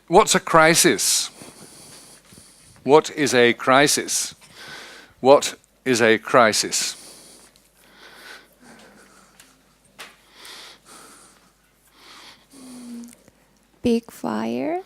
What's a crisis? What is a crisis? What is a crisis? Big fire.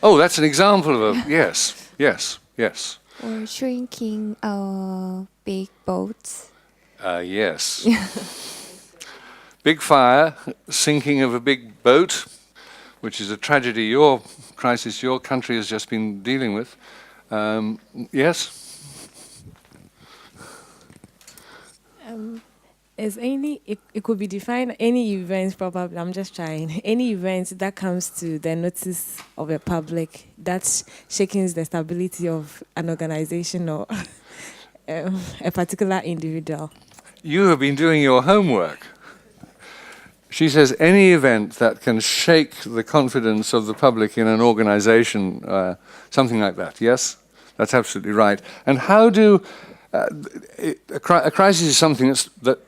Oh, that's an example of a, yes, yes, yes. Or shrinking big boats. Yes. Big fire, sinking of a big boat, which is a tragedy, your crisis your country has just been dealing with. Yes? It could be defined any event, probably, I'm just trying, any event that comes to the notice of the public that shakes the stability of an organization or a particular individual. You have been doing your homework. She says any event that can shake the confidence of the public in an organization, something like that, yes? That's absolutely right. And how do... a crisis is something that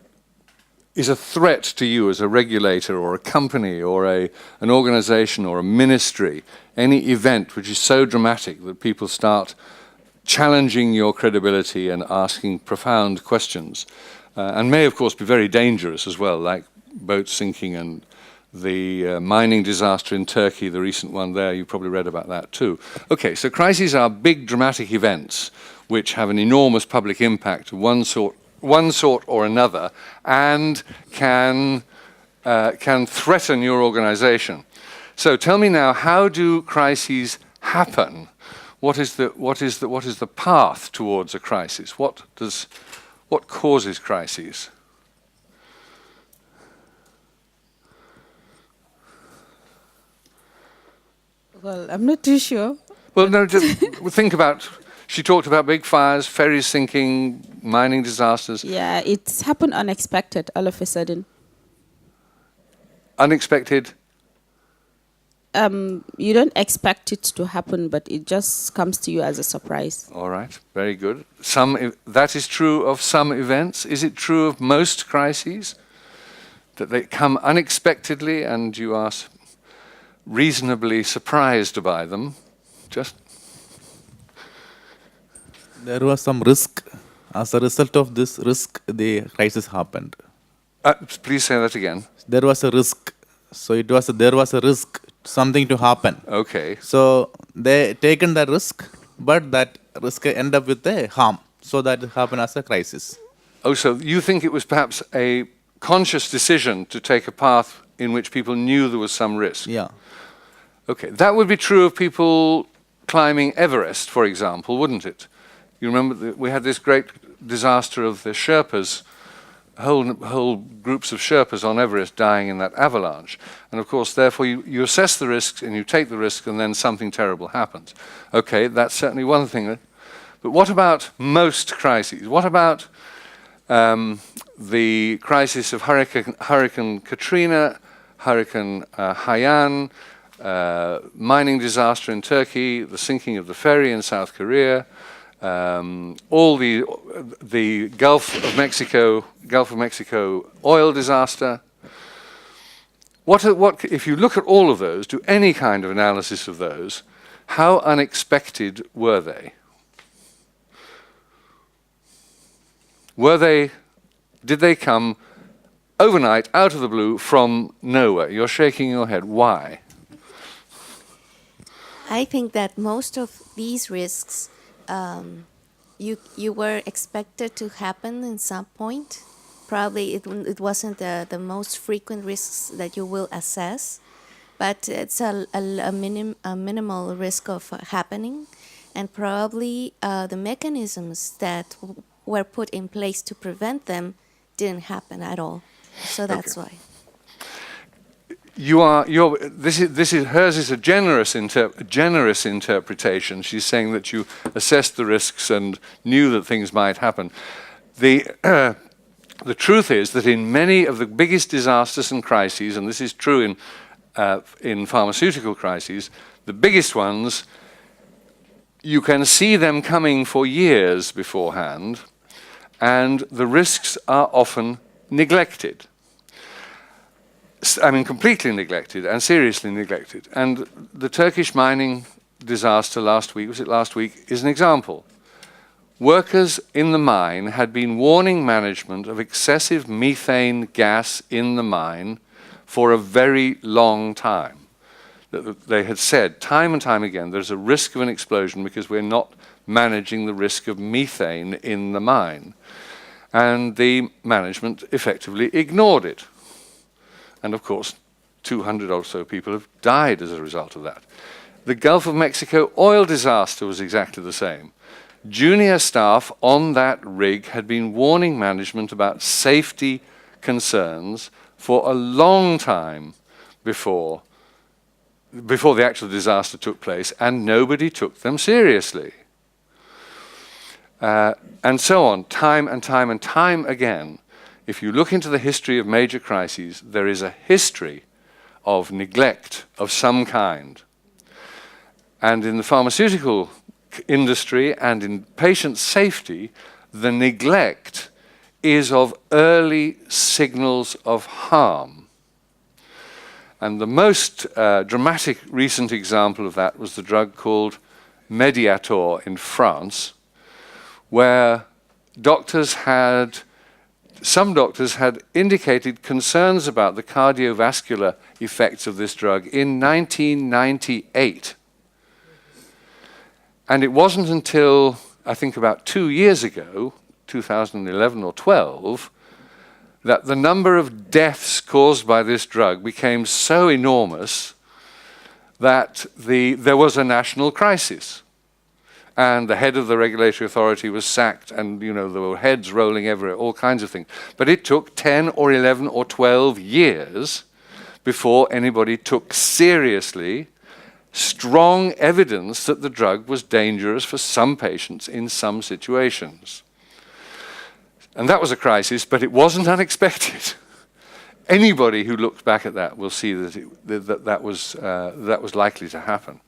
is a threat to you as a regulator or a company or an organization or a ministry, any event which is so dramatic that people start challenging your credibility and asking profound questions, and may of course be very dangerous as well, like boat sinking and the mining disaster in Turkey, the recent one there, you probably read about that too. Okay, so crises are big dramatic events which have an enormous public impact of one sort or another, and can threaten your organization. So tell me now, how do crises happen? What is the path towards a crisis? What causes crises? Well, I'm not too sure. Well, no, just think about. She talked about big fires, ferries sinking, mining disasters. Yeah, it's happened unexpected all of a sudden. Unexpected? You don't expect it to happen, but it just comes to you as a surprise. All right, very good. That is true of some events. Is it true of most crises? That they come unexpectedly and you are reasonably surprised by them? There was some risk. As a result of this risk, the crisis happened. Please say that again. There was a risk. So there was a risk, something to happen. Okay. So they taken the risk, but that risk end up with a harm. So that it happened as a crisis. Oh, so you think it was perhaps a conscious decision to take a path in which people knew there was some risk? Yeah. Okay, that would be true of people climbing Everest, for example, wouldn't it? You remember we had this great disaster of the Sherpas, whole groups of Sherpas on Everest dying in that avalanche. And of course, therefore, you assess the risks and you take the risk and then something terrible happens. Okay, that's certainly one thing. But what about most crises? What about the crisis of Hurricane Katrina, Hurricane Haiyan, mining disaster in Turkey, the sinking of the ferry in South Korea, all the Gulf of Mexico oil disaster. What if you look at all of those, do any kind of analysis of those, how unexpected were they? Did they come overnight, out of the blue, from nowhere? You're shaking your head. Why? I think that most of these risks you were expected to happen in some point. Probably it wasn't the most frequent risks that you will assess, but it's a minimal risk of happening, and probably the mechanisms that were put in place to prevent them didn't happen at all. So that's why. Hers is a generous interpretation. She's saying that you assessed the risks and knew that things might happen. The truth is that in many of the biggest disasters and crises, and this is true in pharmaceutical crises, the biggest ones, you can see them coming for years beforehand, and the risks are often neglected. completely neglected and seriously neglected. And the Turkish mining disaster last week, is an example. Workers in the mine had been warning management of excessive methane gas in the mine for a very long time. They had said time and time again, there's a risk of an explosion because we're not managing the risk of methane in the mine. And the management effectively ignored it. And of course, 200 or so people have died as a result of that. The Gulf of Mexico oil disaster was exactly the same. Junior staff on that rig had been warning management about safety concerns for a long time before the actual disaster took place, and nobody took them seriously. And so on, time and time and time again. If you look into the history of major crises, there is a history of neglect of some kind. And in the pharmaceutical industry and in patient safety, the neglect is of early signals of harm. And the most dramatic recent example of that was the drug called Mediator in France, where some doctors had indicated concerns about the cardiovascular effects of this drug in 1998. And it wasn't until, I think, about 2 years ago, 2011 or 12, that the number of deaths caused by this drug became so enormous that there was a national crisis. And the head of the regulatory authority was sacked, and there were heads rolling everywhere, all kinds of things. But it took 10 or 11 or 12 years before anybody took seriously strong evidence that the drug was dangerous for some patients in some situations. And that was a crisis, but it wasn't unexpected. Anybody who looks back at that will see that that was likely to happen.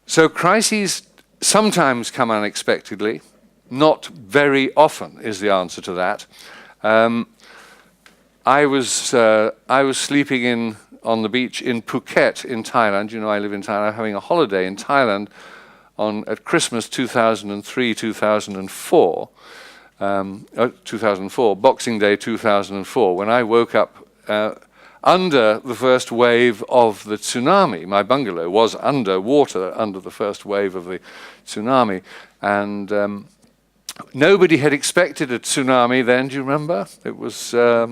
So crises sometimes come unexpectedly, not very often is the answer to that. I was sleeping on the beach in Phuket in Thailand. I live in Thailand, having a holiday in Thailand at Christmas 2003, 2004. 2004, Boxing Day 2004, when I woke up under the first wave of the tsunami. My bungalow was under water under the first wave of the tsunami. And nobody had expected a tsunami then, do you remember? It was a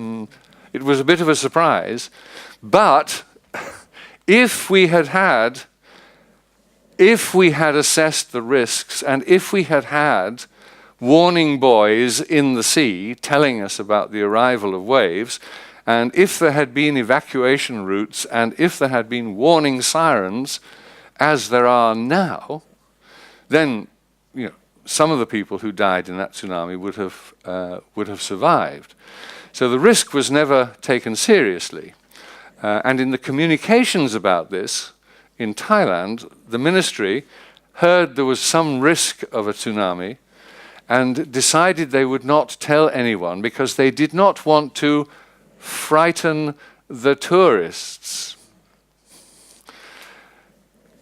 bit of a surprise. But if we had assessed the risks, and if we had warning buoys in the sea telling us about the arrival of waves, and if there had been evacuation routes, and if there had been warning sirens, as there are now, then some of the people who died in that tsunami would have survived. So the risk was never taken seriously. And in the communications about this in Thailand, the ministry heard there was some risk of a tsunami and decided they would not tell anyone because they did not want to frighten the tourists.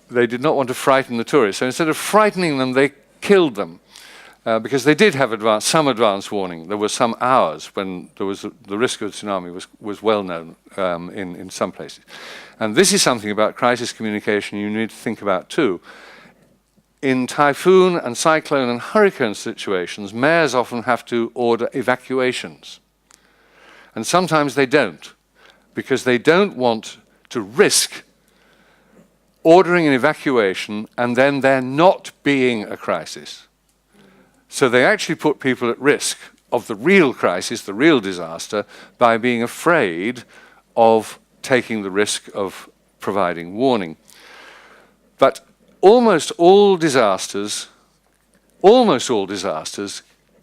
They did not want to frighten the tourists. So instead of frightening them, they killed them. Because they did have some advance warning. There were some hours when the risk of tsunami was well known in some places. And this is something about crisis communication you need to think about too. In typhoon and cyclone and hurricane situations, mayors often have to order evacuations. And sometimes they don't, because they don't want to risk ordering an evacuation and then there not being a crisis. So they actually put people at risk of the real crisis, the real disaster, by being afraid of taking the risk of providing warning. But almost all disasters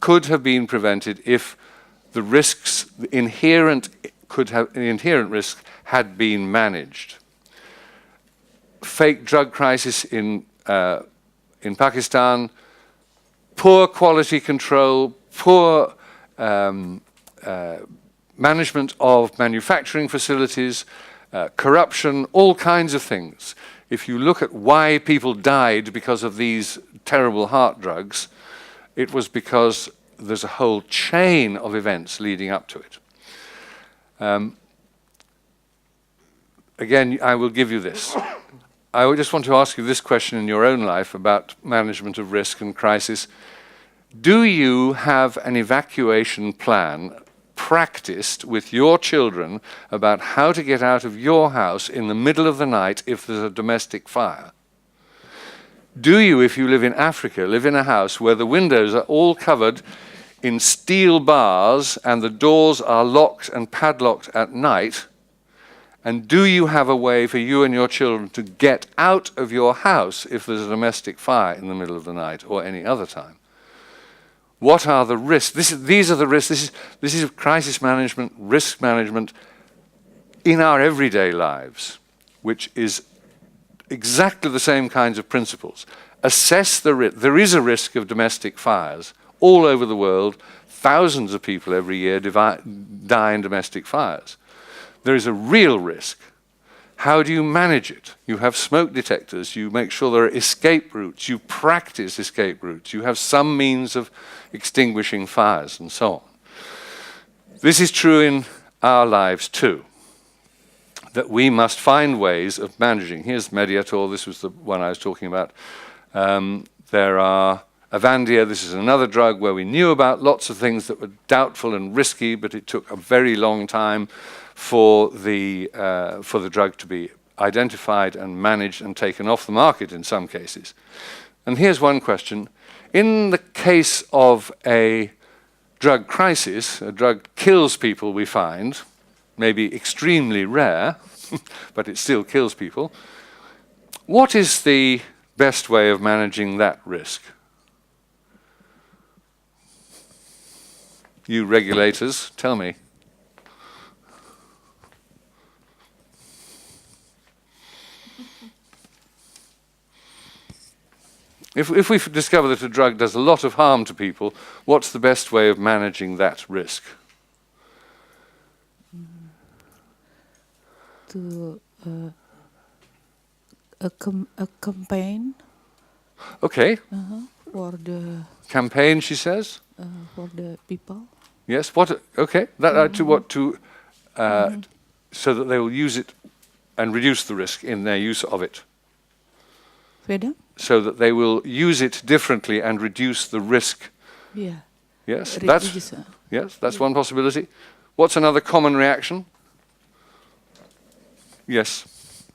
could have been prevented if the risks, the inherent risks had been managed. Fake drug crisis in Pakistan, poor quality control, poor management of manufacturing facilities, corruption, all kinds of things. If you look at why people died because of these terrible heart drugs, it was because there's a whole chain of events leading up to it. Again, I will give you this. I would just want to ask you this question in your own life about management of risk and crisis. Do you have an evacuation plan practiced with your children about how to get out of your house in the middle of the night if there's a domestic fire? Do you, if you live in Africa, live in a house where the windows are all covered in steel bars and the doors are locked and padlocked at night? And do you have a way for you and your children to get out of your house if there's a domestic fire in the middle of the night or any other time? What are the risks? These are the risks. This is crisis management, risk management in our everyday lives, which is exactly the same kinds of principles. Assess the risk. There is a risk of domestic fires all over the world. Thousands of people every year die in domestic fires. There is a real risk. How do you manage it? You have smoke detectors. You make sure there are escape routes. You practice escape routes. You have some means of extinguishing fires and so on. This is true in our lives too, that we must find ways of managing. Here's Mediator. This was the one I was talking about. There are Avandia. This is another drug where we knew about lots of things that were doubtful and risky, but it took a very long time for the drug to be identified and managed and taken off the market in some cases. And here's one question. In the case of a drug crisis, a drug kills people, we find, maybe extremely rare, but it still kills people. What is the best way of managing that risk? You regulators, tell me. If we discover that a drug does a lot of harm to people, what's the best way of managing that risk? To a campaign. Okay. For the Campaign, she says. For the people. Yes. What? Okay. That to what to so that they will use it and reduce the risk in their use of it. Pardon? So that they will use it differently and reduce the risk. Yeah. Yes. Reduce, That's one possibility. What's another common reaction? Yes.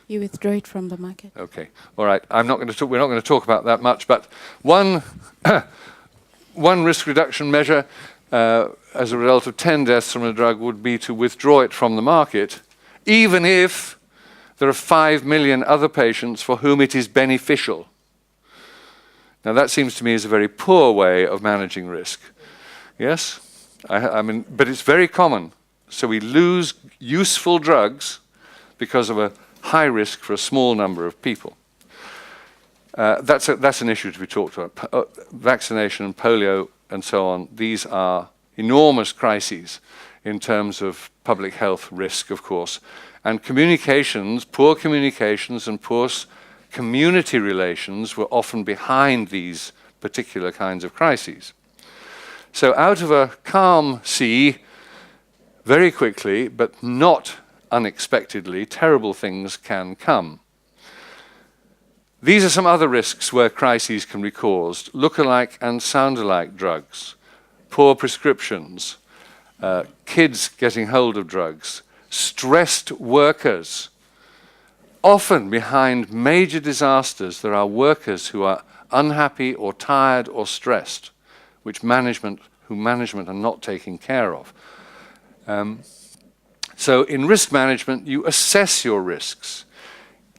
You withdraw it from the market. Okay. All right. We're not going to talk about that much, but one risk reduction measure as a result of 10 deaths from a drug would be to withdraw it from the market, even if there are 5 million other patients for whom it is beneficial. Now that seems to me as a very poor way of managing risk. Yes? I mean, but it's very common. So we lose useful drugs because of a high risk for a small number of people. That's an issue to be talked about. Vaccination and polio and so on, these are enormous crises in terms of public health risk, of course. And poor communications and poor community relations were often behind these particular kinds of crises. So out of a calm sea, very quickly, but not unexpectedly, terrible things can come. These are some other risks where crises can be caused. Look-alike and sound-alike drugs, poor prescriptions, kids getting hold of drugs, stressed workers. Often behind major disasters there are workers who are unhappy or tired or stressed, who management are not taking care of. So in risk management, you assess your risks.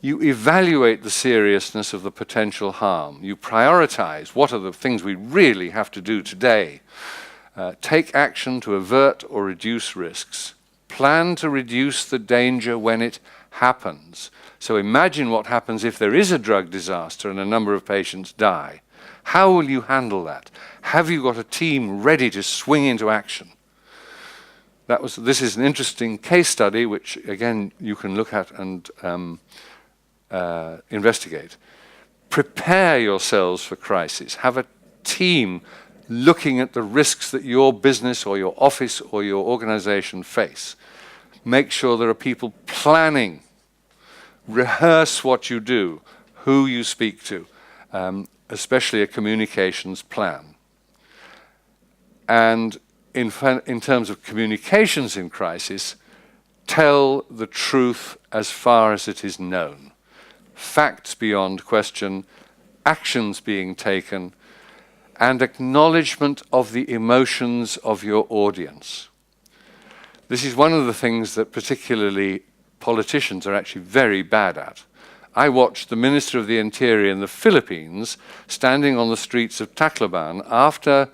You evaluate the seriousness of the potential harm. You prioritize what are the things we really have to do today. Take action to avert or reduce risks. Plan to reduce the danger when it happens. So imagine what happens if there is a drug disaster and a number of patients die. How will you handle that? Have you got a team ready to swing into action? This is an interesting case study, which again you can look at and investigate. Prepare yourselves for crisis. Have a team looking at the risks that your business or your office or your organization face. Make sure there are people planning. Rehearse what you do, who you speak to, especially a communications plan. And in terms of communications in crisis, tell the truth as far as it is known. Facts beyond question, actions being taken, and acknowledgement of the emotions of your audience. This is one of the things that particularly politicians are actually very bad at. I watched the Minister of the Interior in the Philippines standing on the streets of Tacloban after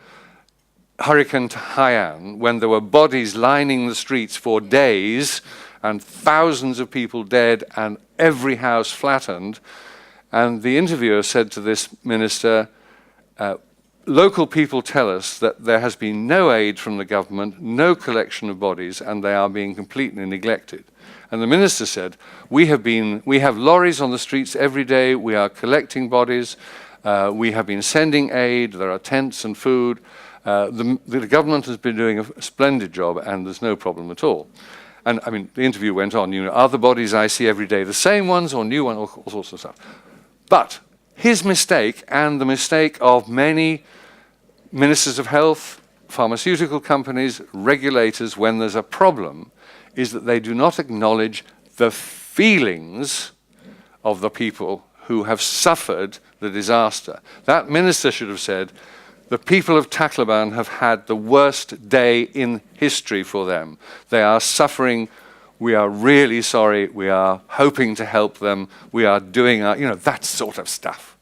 Hurricane Haiyan, when there were bodies lining the streets for days and thousands of people dead and every house flattened. And the interviewer said to this minister, local people tell us that there has been no aid from the government, no collection of bodies, and they are being completely neglected. And the minister said, we have lorries on the streets every day, we are collecting bodies, we have been sending aid, there are tents and food. The government has been doing a splendid job and there's no problem at all. And I mean, the interview went on, are the bodies I see every day the same ones or new ones, all sorts of stuff. But his mistake, and the mistake of many ministers of health, pharmaceutical companies, regulators, when there's a problem, is that they do not acknowledge the feelings of the people who have suffered the disaster. That minister should have said, the people of Tacloban have had the worst day in history for them. They are suffering. We are really sorry. We are hoping to help them. We are doing our, that sort of stuff,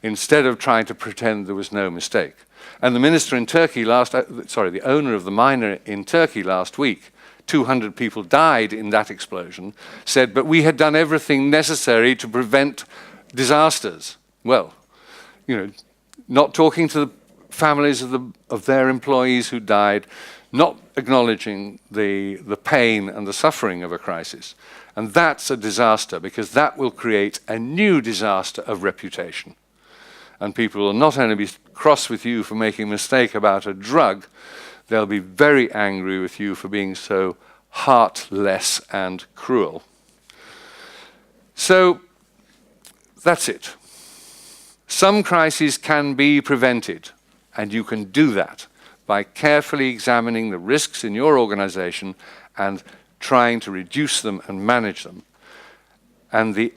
instead of trying to pretend there was no mistake. And the minister in Turkey the owner of the miner in Turkey last week, 200 people died in that explosion, said, but we had done everything necessary to prevent disasters. Well, not talking to the families of their employees who died, not acknowledging the pain and the suffering of a crisis. And that's a disaster, because that will create a new disaster of reputation. And people will not only be cross with you for making a mistake about a drug, they'll be very angry with you for being so heartless and cruel. So that's it. Some crises can be prevented, and you can do that by carefully examining the risks in your organization and trying to reduce them and manage them. And the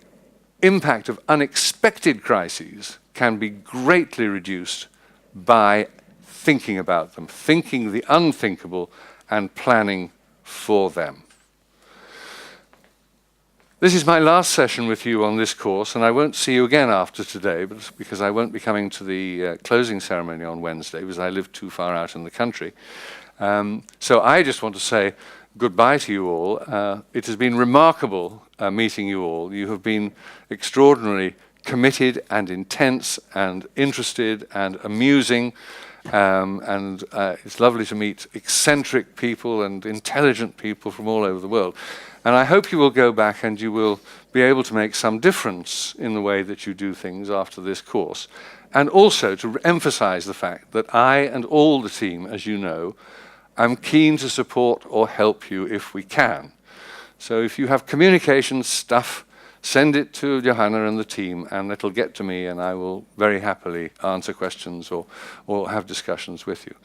impact of unexpected crises can be greatly reduced by thinking about them, thinking the unthinkable and planning for them. This is my last session with you on this course, and I won't see you again after today, because I won't be coming to the closing ceremony on Wednesday, because I live too far out in the country. So I just want to say goodbye to you all. It has been remarkable meeting you all. You have been extraordinarily committed and intense and interested and amusing. And it's lovely to meet eccentric people and intelligent people from all over the world. And I hope you will go back and you will be able to make some difference in the way that you do things after this course. And also to emphasize the fact that I and all the team, as you know, am keen to support or help you if we can. So if you have communication stuff, send it to Johanna and the team, and it'll get to me, and I will very happily answer questions or have discussions with you.